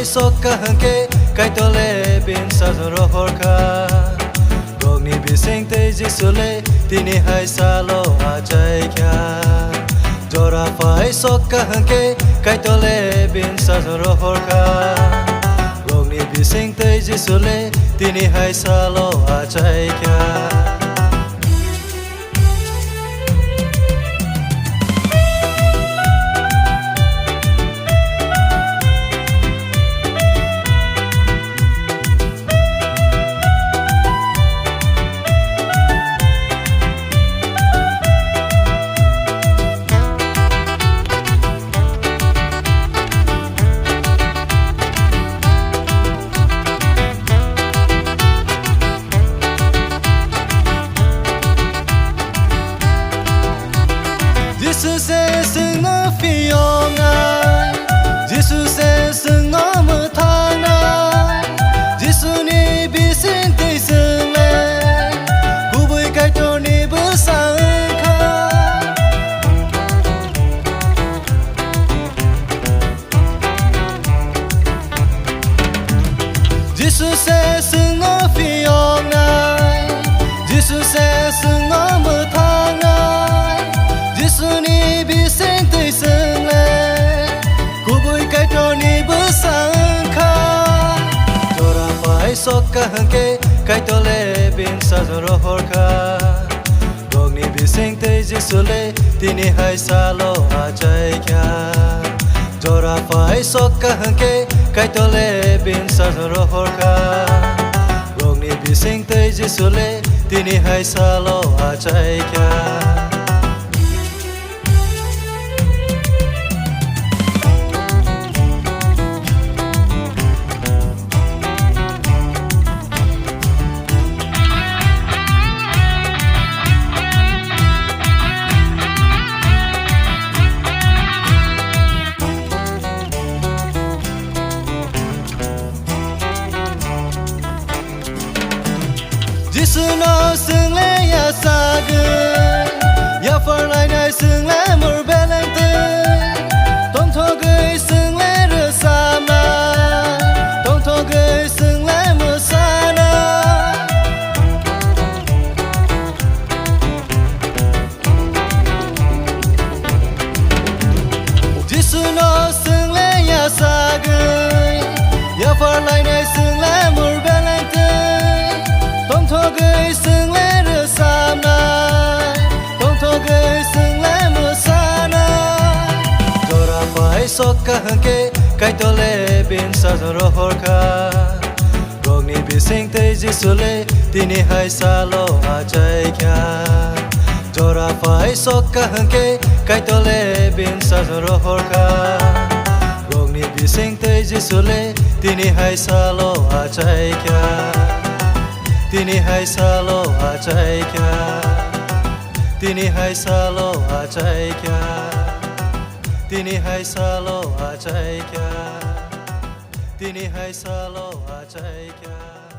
phải sốc cả hàng kê cái to lệ bên sa rồi horka gog ni bi sing te jisu le tini hai sa lo a chai kya jora phải sốc cả hàng kê cái to lệ bên sa rồi horka gog ni bi sing te jisu le tini hai sa lo a chai kya Jesus sẽ sừng nó phi yong ai, Jesus sẽ sừng nó mơ thang ai, Jesus ni bi sinh tây sừng lên, cú bụi cái trò ni bữa sáng khá. Jesus sẽ sừng nó phi yong ai, Jesus sẽ sừng nó mơ thang ai. Ni bi sinh tây sừng lên, cú bụi cái trò ni bữa sáng khá. Jora phải sốc cả hàng kê cái to lệ bên sa rồi horka gog ni bi sing te jisu le tini hai sa lo a chai kya Jora phải sốc cả hàng kê cái to lệ bên sa rồi horka gog ni bi sing te jisu le tini hai sa lo a chai kya Jesus nó sừng lê ya sa gơi, ya phar lại này sừng lê mur bê lên tươi, tông thô gơi sừng lê rửa sa na, tông thô gơi sừng lê mur sa na. Jesus nó sừng lê ya sa gơi, ya phar lại này sừng lê mur bê lên tươi, tông thô gơi sừng lê rửa sa na, tông thô gơi sừng lê mưa sa na. Jora phải sốc cả hàng kê cái to lệ bên sa rồi horka gog ni bi sing te jisu le tini hai sa lo a chai kya Jora phải sốc cả hàng kê cái to lệ bên sa rồi horka gog ni bi sing te jisu le tini hai sa lo a chai kya Tini hai sa lo a chai kya Tini hai sa lo a chai kya Tini hai sa lo a chai kya Tini hai sa lo a chai kya